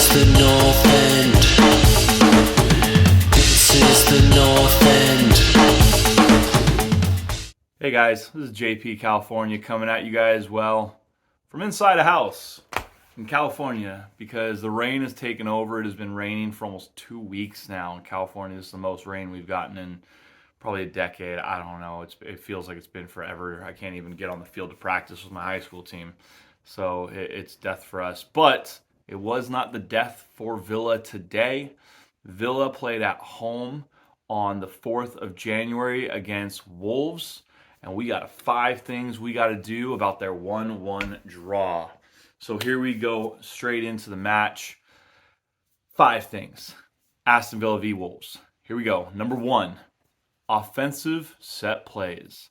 is the North End. This is the North End. Hey guys, this is JP California coming at you guys, well, from inside a house in California because the rain has taken over. It has been raining for almost 2 weeks now in California. This is the most rain we've gotten in probably a decade. I don't know. It feels like it's been forever. I can't even get on the field to practice with my high school team. So it's death for us. But it was not the death for Villa today. Villa played at home on the 4th of January against Wolves. And we got 5 things we got to do about their 1-1 draw. So here we go straight into the match. 5 things. Aston Villa v Wolves. Here we go. Number 1, offensive set plays.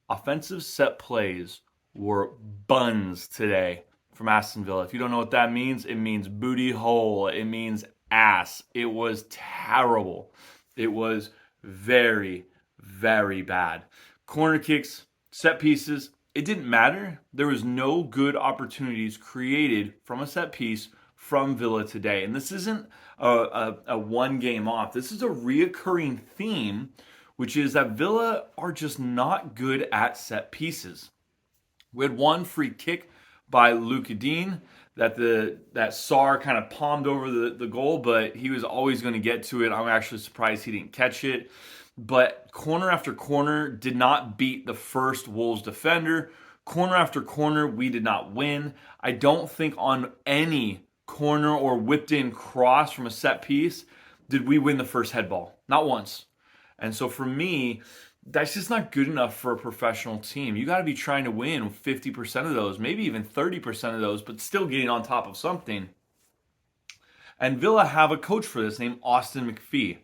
Offensive set plays were buns today from Aston Villa. If you don't know what that means, it means booty hole. It means ass. It was terrible. It was very, very bad. Corner kicks, set pieces, it didn't matter. There was no good opportunities created from a set piece from Villa today. And this isn't a one game off. This is a reoccurring theme, which is that Villa are just not good at set pieces. We had one free kick by Luka Dean that Sarr kind of palmed over the goal, but he was always going to get to it. I'm actually surprised he didn't catch it. But corner after corner did not beat the first Wolves defender. Corner after corner, we did not win. I don't think on any corner or whipped in cross from a set piece did we win the first head ball. Not once. And so for me, that's just not good enough for a professional team. You got to be trying to win 50% of those, maybe even 30% of those, but still getting on top of something. And Villa have a coach for this named Austin McPhee.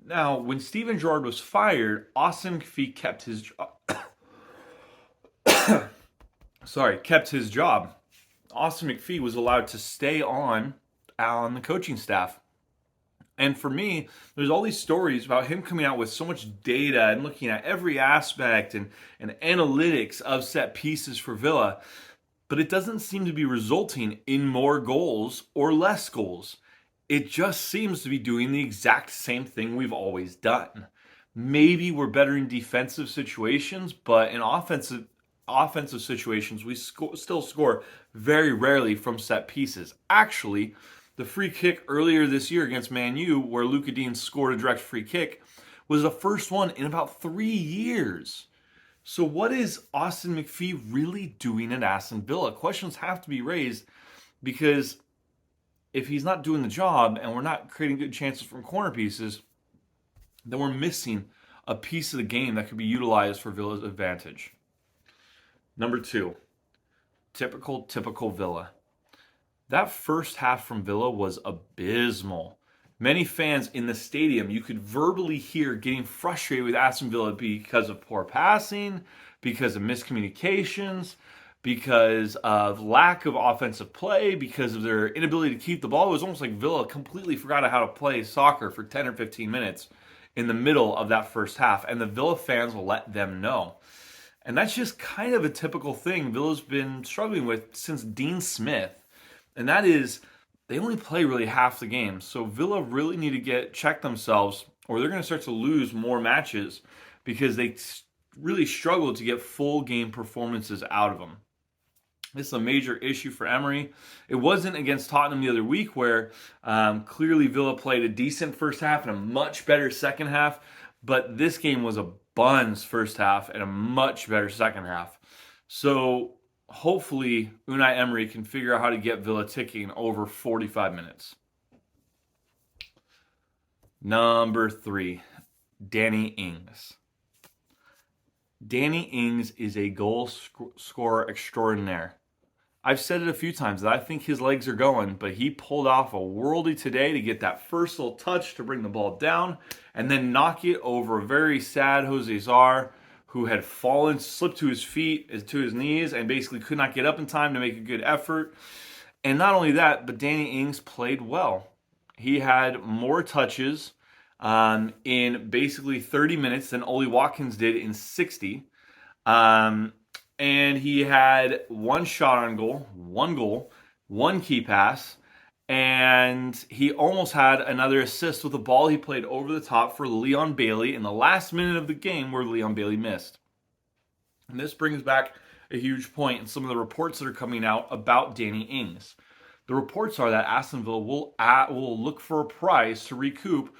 Now, when Steven Gerrard was fired, Austin McPhee kept his kept his job. Austin McPhee was allowed to stay on the coaching staff. And for me, there's all these stories about him coming out with so much data and looking at every aspect and analytics of set pieces for Villa, but it doesn't seem to be resulting in more goals or less goals. It just seems to be doing the exact same thing we've always done. Maybe we're better in defensive situations, but in offensive situations, we still score very rarely from set pieces. Actually, the free kick earlier this year against Man U, where Luka Dean scored a direct free kick, was the first one in about 3 years. So what is Austin McPhee really doing at Aston Villa? Questions have to be raised, because if he's not doing the job and we're not creating good chances from corner pieces, then we're missing a piece of the game that could be utilized for Villa's advantage. Number 2, typical Villa. That first half from Villa was abysmal. Many fans in the stadium, you could verbally hear getting frustrated with Aston Villa because of poor passing, because of miscommunications, because of lack of offensive play, because of their inability to keep the ball. It was almost like Villa completely forgot how to play soccer for 10 or 15 minutes in the middle of that first half, and the Villa fans will let them know. And that's just kind of a typical thing Villa's been struggling with since Dean Smith. And that is, they only play really half the game. So Villa really need to check themselves, or they're going to start to lose more matches because they really struggle to get full game performances out of them. This is a major issue for Emery. It wasn't against Tottenham the other week where clearly Villa played a decent first half and a much better second half. But this game was a buns first half and a much better second half. So hopefully Unai Emery can figure out how to get Villa ticking over 45 minutes. Number 3, Danny Ings. Danny Ings is a goal scorer extraordinaire. I've said it a few times that I think his legs are going, but he pulled off a worldie today to get that first little touch to bring the ball down and then knock it over a very sad Jose Sarr, who had fallen, slipped to his feet, to his knees, and basically could not get up in time to make a good effort. And not only that, but Danny Ings played well. He had more touches in basically 30 minutes than Ollie Watkins did in 60. And he had one shot on goal, one key pass, And he almost had another assist with a ball he played over the top for Leon Bailey in the last minute of the game where Leon Bailey missed. And this brings back a huge point in some of the reports that are coming out about Danny Ings. The reports are that Aston Villa will look for a price to recoup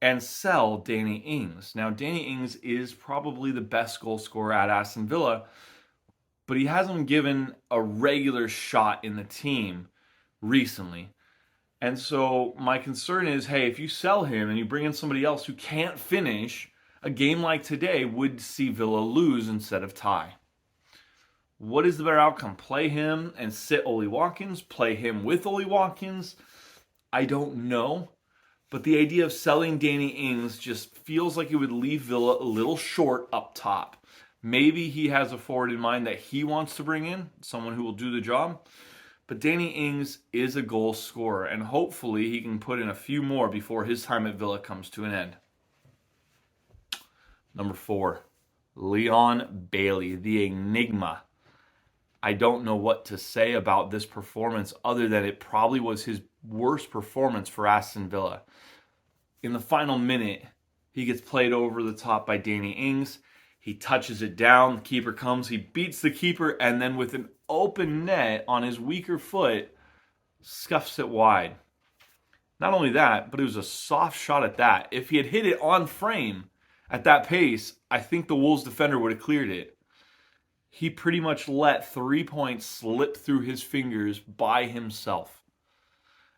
and sell Danny Ings. Now, Danny Ings is probably the best goal scorer at Aston Villa, but he hasn't been given a regular shot in the team recently. And so my concern is, hey, if you sell him and you bring in somebody else who can't finish, a game like today would see Villa lose instead of tie. What is the better outcome? Play him and sit Ollie Watkins? Play him with Ollie Watkins? I don't know. But the idea of selling Danny Ings just feels like it would leave Villa a little short up top. Maybe he has a forward in mind that he wants to bring in, someone who will do the job. But Danny Ings is a goal scorer, and hopefully he can put in a few more before his time at Villa comes to an end. Number 4, Leon Bailey, the enigma. I don't know what to say about this performance other than it probably was his worst performance for Aston Villa. In the final minute, he gets played over the top by Danny Ings. He touches it down, the keeper comes, he beats the keeper, and then with an open net on his weaker foot, scuffs it wide. Not only that, but it was a soft shot at that. If he had hit it on frame at that pace, I think the Wolves defender would have cleared it. He pretty much let 3 points slip through his fingers by himself.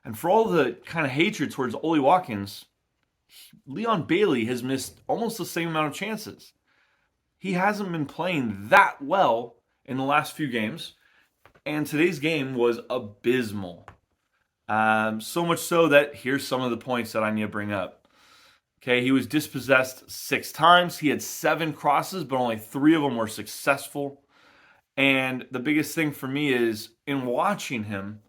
And for all the kind of hatred towards Ollie Watkins, Leon Bailey has missed almost the same amount of chances. He hasn't been playing that well in the last few games, and today's game was abysmal. So much so that here's some of the points that I need to bring up. Okay, he was dispossessed 6 times. He had 7 crosses, but only 3 of them were successful. And the biggest thing for me is, in watching him,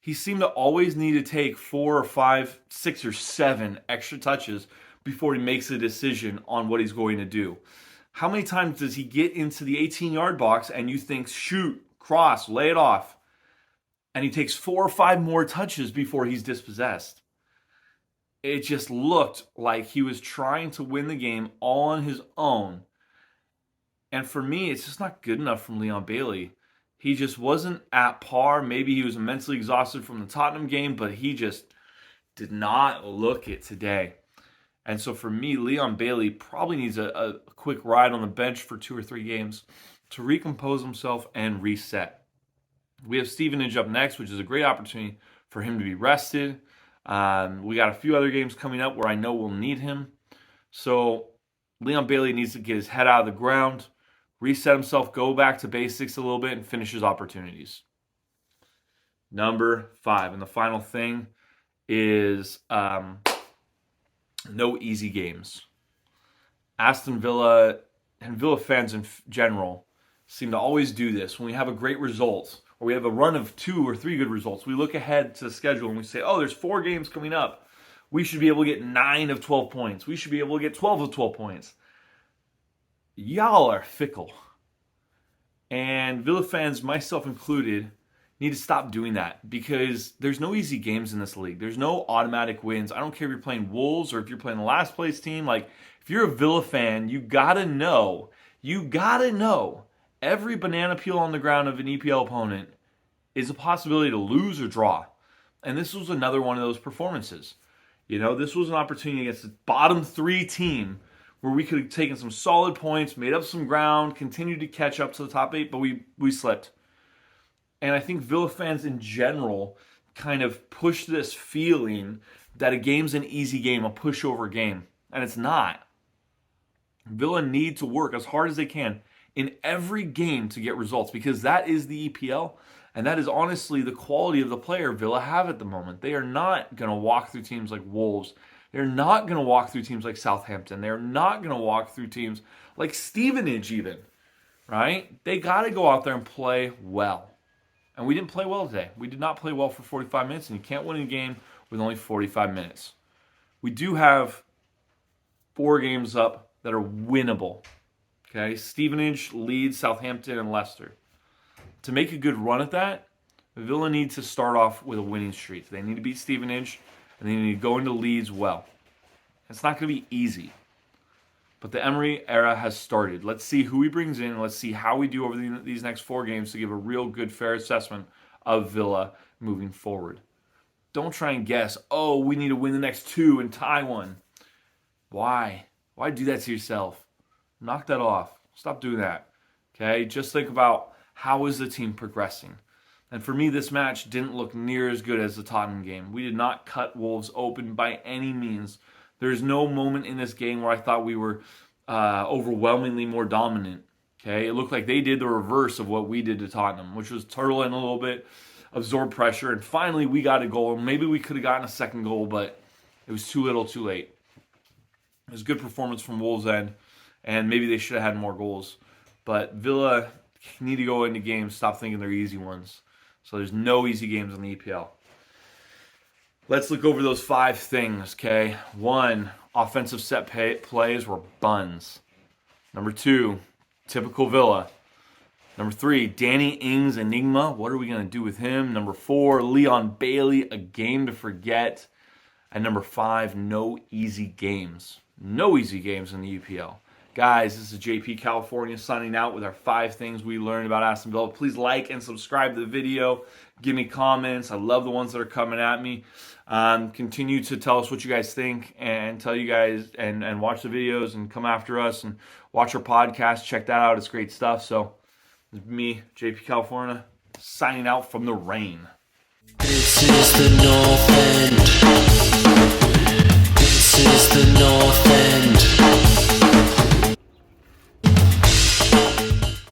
he seemed to always need to take 4 or 5, 6 or 7 extra touches before he makes a decision on what he's going to do. How many times does he get into the 18-yard box and you think, shoot, cross, lay it off, and he takes 4 or 5 more touches before he's dispossessed? It just looked like he was trying to win the game all on his own. And for me, it's just not good enough from Leon Bailey. He just wasn't at par. Maybe he was mentally exhausted from the Tottenham game, but he just did not look it today. And so for me, Leon Bailey probably needs a quick ride on the bench for 2 or 3 games to recompose himself and reset. We have Stevenage up next, which is a great opportunity for him to be rested. We got a few other games coming up where I know we'll need him. So Leon Bailey needs to get his head out of the ground, reset himself, go back to basics a little bit, and finish his opportunities. Number 5, and the final thing is no easy games. Aston Villa and Villa fans in general seem to always do this. When we have a great result, or we have a run of 2 or 3 good results, we look ahead to the schedule and we say, oh, there's 4 games coming up. We should be able to get 9 of 12 points. We should be able to get 12 of 12 points. Y'all are fickle. And Villa fans, myself included, need to stop doing that, because there's no easy games in this league. There's no automatic wins. I don't care if you're playing Wolves or if you're playing the last place team. Like, if you're a Villa fan, you gotta know every banana peel on the ground of an EPL opponent is a possibility to lose or draw. And this was another one of those performances. You know, this was an opportunity against the bottom 3 team where we could have taken some solid points, made up some ground, continued to catch up to the top 8, but we slipped. And I think Villa fans in general kind of push this feeling that a game's an easy game, a pushover game. And it's not. Villa need to work as hard as they can in every game to get results, because that is the EPL, and that is honestly the quality of the player Villa have at the moment. They are not going to walk through teams like Wolves. They're not going to walk through teams like Southampton. They're not going to walk through teams like Stevenage even, right? They got to go out there and play well. And we didn't play well today. We did not play well for 45 minutes, and you can't win a game with only 45 minutes. We do have 4 games up that are winnable. Okay, Stevenage, Leeds, Southampton, and Leicester. To make a good run at that, Villa need to start off with a winning streak. They need to beat Stevenage, and they need to go into Leeds well. It's not going to be easy. But the Emery era has started. Let's see who he brings in. Let's see how we do over these next 4 games to give a real good, fair assessment of Villa moving forward. Don't try and guess, oh, we need to win the next 2 and tie one. Why? Why do that to yourself? Knock that off. Stop doing that. Okay? Just think about how is the team progressing. And for me, this match didn't look near as good as the Tottenham game. We did not cut Wolves open by any means. There's no moment in this game where I thought we were overwhelmingly more dominant. Okay, it looked like they did the reverse of what we did to Tottenham, which was turtle in a little bit, absorb pressure, and finally we got a goal. Maybe we could have gotten a second goal, but it was too little, too late. It was a good performance from Wolves' end, and maybe they should have had more goals. But Villa need to go into games, stop thinking they're easy ones. So there's no easy games in the EPL. Let's look over those 5 things, okay? 1, offensive set plays were buns. Number 2, typical Villa. Number 3, Danny Ings enigma. What are we going to do with him? Number 4, Leon Bailey, a game to forget. And number 5, no easy games. No easy games in the EPL. Guys, this is JP California signing out with our 5 things we learned about Aston Villa. Please like and subscribe to the video. Give me comments. I love the ones that are coming at me. Continue to tell us what you guys think and tell you guys and watch the videos and come after us and watch our podcast. Check that out. It's great stuff. So, it's me, JP California, signing out from the rain. This is the North End. This is the North End.